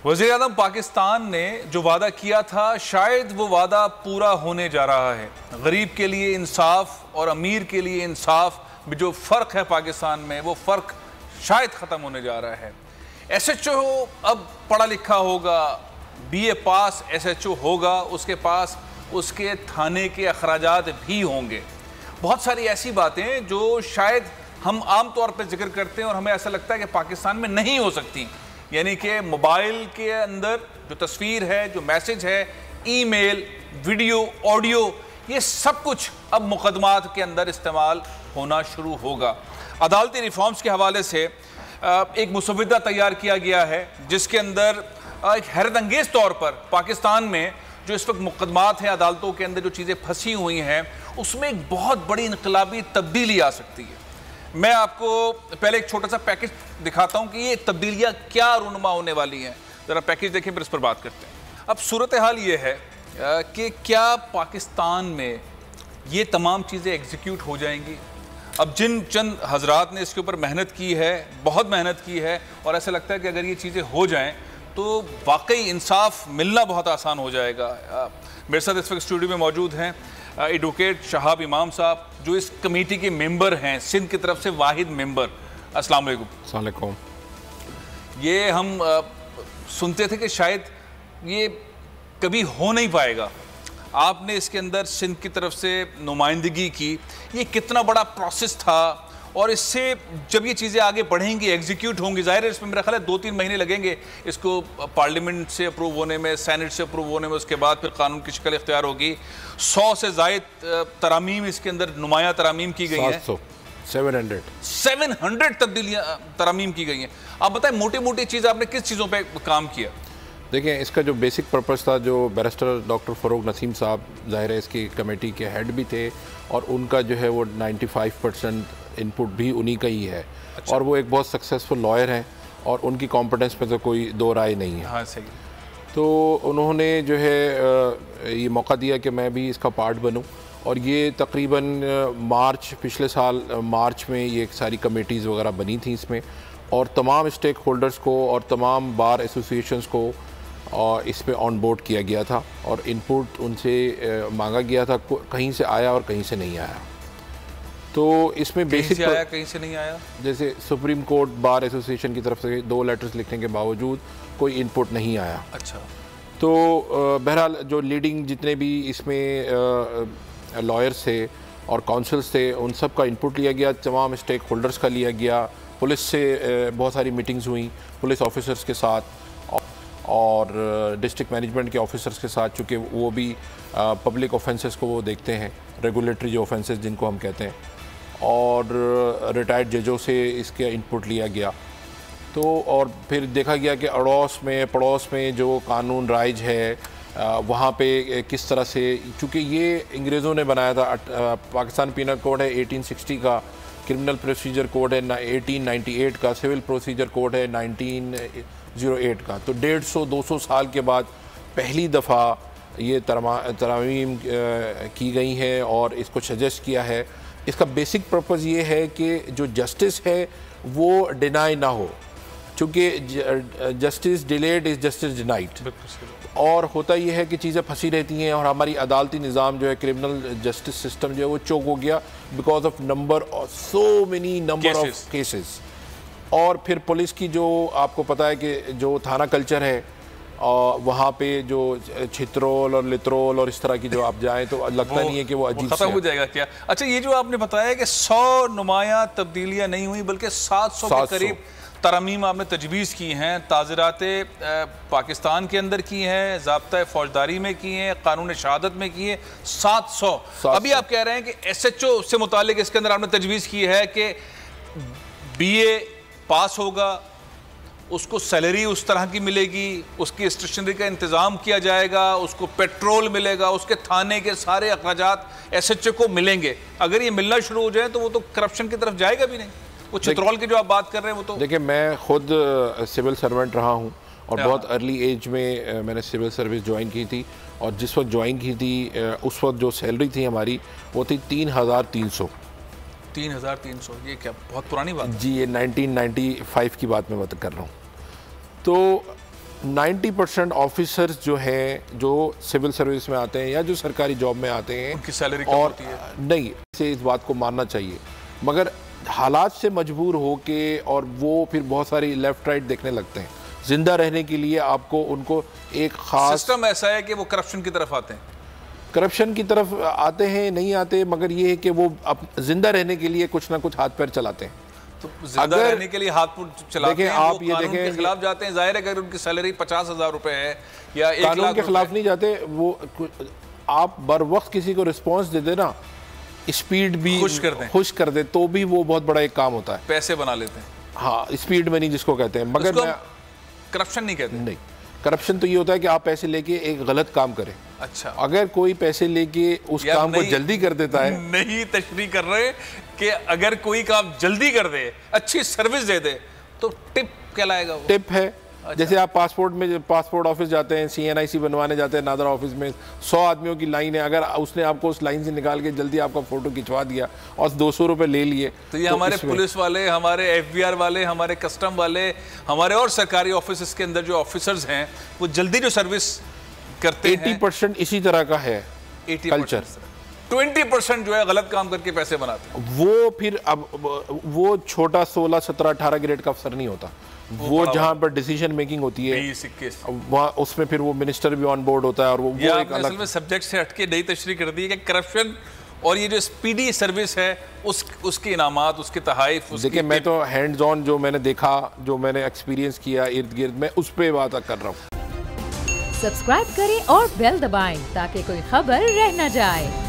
वज़ीर-ए-आज़म पाकिस्तान ने जो वादा किया था शायद वो वादा पूरा होने जा रहा है। गरीब के लिए इंसाफ और अमीर के लिए इंसाफ में जो फ़र्क है पाकिस्तान में, वो फ़र्क शायद ख़त्म होने जा रहा है। SHO अब पढ़ा लिखा होगा, BA पास SHO होगा, उसके पास उसके थाने के अखराजात भी होंगे। बहुत सारी ऐसी बातें जो शायद हम आम तौर पर जिक्र करते हैं और हमें ऐसा लगता है कि पाकिस्तान में नहीं हो सकती, यानी कि मोबाइल के अंदर जो तस्वीर है, जो मैसेज है, ईमेल, वीडियो, ऑडियो, ये सब कुछ अब मुकदमात के अंदर इस्तेमाल होना शुरू होगा। अदालती रिफॉर्म्स के हवाले से एक मुसविदा तैयार किया गया है जिसके अंदर एक हैरतअंगेज़ तौर पर पाकिस्तान में जो इस वक्त मुकदमात हैं, अदालतों के अंदर जो चीज़ें फंसी हुई हैं, उसमें एक बहुत बड़ी इनकलाबी तब्दीली आ सकती है। मैं आपको पहले एक छोटा सा पैकेज दिखाता हूं कि ये तब्दीलियां क्या रूनुमा होने वाली हैं। ज़रा पैकेज देखें, फिर इस पर बात करते हैं। अब सूरत हाल ये है कि क्या पाकिस्तान में ये तमाम चीज़ें एग्जीक्यूट हो जाएंगी? अब जिन चंद हजरात ने इसके ऊपर मेहनत की है, बहुत मेहनत की है, और ऐसा लगता है कि अगर ये चीज़ें हो जाएँ तो वाकई इंसाफ मिलना बहुत आसान हो जाएगा। मेरे साथ इस वक्त स्टूडियो में मौजूद हैं एडवोकेट शहाब इमाम साहब, जो इस कमेटी के मेंबर हैं, सिंध की तरफ से वाहिद मेंबर। अस्सलाम वालेकुम। ये हम सुनते थे कि शायद ये कभी हो नहीं पाएगा, आपने इसके अंदर सिंध की तरफ से नुमाइंदगी की, ये कितना बड़ा प्रोसेस था, और इससे जब ये चीज़ें आगे बढ़ेंगी, एग्जीक्यूट होंगी, ज़ाहिर है इसमें मेरा ख्याल है 2-3 महीने लगेंगे इसको पार्लियामेंट से अप्रूव होने में, सेनेट से अप्रूव होने में, उसके बाद फिर कानून की शक्ल इख्तियार होगी। 100 से ज़ायद तरामीम इसके अंदर नुमाया तरामीम की गई हैं। 700 तब्दीलियाँ तरामीम की गई हैं। आप बताएं, मोटी मोटी चीज़ आपने किस चीज़ों पर काम किया? देखिए, इसका जो बेसिक पर्पस था, जो बैरिस्टर डॉक्टर फ़ारूक नसीम साहब ज़ाहिर है इसकी कमेटी के हेड भी थे, और उनका जो है वो 95% इनपुट भी उन्हीं का ही है। अच्छा। और वो एक बहुत सक्सेसफुल लॉयर हैं और उनकी कॉम्पिटेंस पे तो कोई दो राय नहीं है। हाँ, सही। तो उन्होंने जो है ये मौका दिया कि मैं भी इसका पार्ट बनूं, और ये तकरीबन पिछले साल मार्च में ये सारी कमेटीज़ वगैरह बनी थी इसमें, और तमाम स्टेक होल्डर्स को और तमाम बार एसोसिएशंस को इस पे ऑन बोर्ड किया गया था, और इनपुट उनसे मांगा गया था। कहीं से आया और कहीं से नहीं आया। तो इसमें बेसिक आया, कहीं से नहीं आया। जैसे सुप्रीम कोर्ट बार एसोसिएशन की तरफ से 2 लेटर्स लिखने के बावजूद कोई इनपुट नहीं आया। अच्छा। तो बहरहाल जो लीडिंग जितने भी इसमें लॉयर्स थे और काउंसिल्स थे, उन सब का इनपुट लिया गया, तमाम स्टेक होल्डर्स का लिया गया। पुलिस से बहुत सारी मीटिंग्स हुई पुलिस ऑफिसर्स के साथ और डिस्ट्रिक्ट मैनेजमेंट के ऑफिसर्स के साथ, चूँकि वो भी पब्लिक ऑफेंसेस को वो देखते हैं, रेगुलेटरी जो ऑफेंसेस जिनको हम कहते हैं, और रिटायर्ड जजों से इसका इनपुट लिया गया। तो और फिर देखा गया कि अड़ोस में पड़ोस में जो कानून राइज है वहाँ पे किस तरह से, चूँकि ये अंग्रेज़ों ने बनाया था। पाकिस्तान पीनल कोड है 1860 का, क्रिमिनल प्रोसीजर कोड है 1898 का, सिविल प्रोसीजर कोड है 1908 का। तो 150-200 साल के बाद पहली दफ़ा ये तरामीम की गई है और इसको सजेस्ट किया है। इसका बेसिक पर्पज़ ये है कि जो जस्टिस है वो डिनाई ना हो, चूँकि justice delayed is justice denied. और होता ये है कि चीज़ें फंसी रहती हैं, और हमारी अदालती निज़ाम जो है, क्रिमिनल जस्टिस सिस्टम जो है वो चोक हो गया because of number of so many number of cases. और फिर पुलिस की जो आपको पता है कि जो थाना कल्चर है, वहाँ पे जो छित्रोल और लित्रोल और इस तरह की जो आप जाएं तो लगता नहीं है कि वो अजीब खत्म हो जाएगा क्या? अच्छा, ये जो आपने बताया कि 100 नुमाया तब्दीलियाँ नहीं हुई बल्कि 700 के करीब तरमीम आपने तजवीज़ की हैं, ताज़ीरात पाकिस्तान के अंदर की हैं, ज़ाब्ता फौजदारी में की हैं, कानून शहादत में की हैं, 700। अभी आप कह रहे हैं कि SHO से मुतालिक इसके अंदर आपने तजवीज़ की है कि BA पास होगा, उसको सैलरी उस तरह की मिलेगी, उसकी स्टेशनरी का इंतज़ाम किया जाएगा, उसको पेट्रोल मिलेगा, उसके थाने के सारे अखराजात SHO को मिलेंगे। अगर ये मिलना शुरू हो जाए तो वो तो करप्शन की तरफ जाएगा भी नहीं। वो चित्रोल की जो आप बात कर रहे हैं वो तो देखिए, मैं खुद सिविल सर्वेंट रहा हूँ और बहुत अर्ली एज में मैंने सिविल सर्विस ज्वाइन की थी, और जिस वक्त ज्वाइन की थी उस वक्त जो सैलरी थी हमारी वो थी 3,300। 3,300, ये क्या बहुत पुरानी बात है? जी, ये 1995 की बात मैं बात कर रहा हूँ। तो 90% ऑफिसर्स जो हैं, जो सिविल सर्विस में आते हैं या जो सरकारी जॉब में आते हैं, उनकी सैलरी कम और होती है। नहीं, से इस बात को मानना चाहिए, मगर हालात से मजबूर होके और वो फिर बहुत सारी लेफ्ट राइट देखने लगते हैं। जिंदा रहने के लिए आपको उनको एक खास सिस्टम ऐसा है कि वो करप्शन की तरफ आते हैं। करप्शन की तरफ आते हैं, नहीं आते, मगर ये है कि वो जिंदा रहने के लिए कुछ ना कुछ हाथ पैर चलाते हैं। तो जिंदा रहने के लिए हाथ चलाते हैं, आप वो ये कानून देखें के खिलाफ जाते हैं। जाहिर है अगर उनकी सैलरी 50,000 रुपए है या 1 लाख कानून के खिलाफ नहीं जाते वो। आप बर वक्त किसी को रिस्पॉन्स दे देना, स्पीड भी खुश कर दे, तो भी वो बहुत बड़ा एक काम होता है। पैसे बना लेते हैं। हाँ, स्पीड मनी जिसको कहते हैं, मगर मैं करप्शन नहीं कहते। नहीं, करप्शन तो ये होता है कि आप पैसे लेके एक गलत काम करें। अच्छा, अगर कोई पैसे लेके उस काम को जल्दी कर देता है, नहीं तशरीह कर रहे कि अगर कोई काम जल्दी कर दे, अच्छी सर्विस दे दे, तो टिप कहलाएगा वो। टिप है। अच्छा। जैसे आप पासपोर्ट ऑफिस जाते हैं, CNIC बनवाने जाते हैं नादरा ऑफिस में, 100 आदमियों की लाइन है, अगर उसने आपको उस लाइन से निकाल के जल्दी आपका फोटो खिंचवा दिया और 200 रुपए ले लिए, तो ये हमारे पुलिस वाले, हमारे FBR वाले, हमारे कस्टम वाले, हमारे और सरकारी ऑफिस के अंदर जो ऑफिसर्स हैं, वो जल्दी जो सर्विस करते हैं, 80% इसी तरह का है कल्चर। 20% जो है गलत काम करके पैसे बनाते हैं। वो फिर अब वो छोटा 16, 17, 18 ग्रेड का अफसर नहीं होता, वो जहाँ पर डिसीजन मेकिंग होती है, 20-21, वहाँ उसमें फिर वो मिनिस्टर भी ऑन बोर्ड होता है। और वो एक अलग सब्जेक्ट से हटके नई तशरीह कर दी है कि करप्शन और ये जो स्पीडी सर्विस है उसके इनामात, उसके तहाइफ। देखिए, मैं तो हैंड्स ऑन जो मैंने देखा, जो मैंने एक्सपीरियंस किया इर्द गिर्द में, उस पर बात कर रहा हूँ। सब्सक्राइब करें और बेल दबाएं ताकि कोई खबर रह न जाए।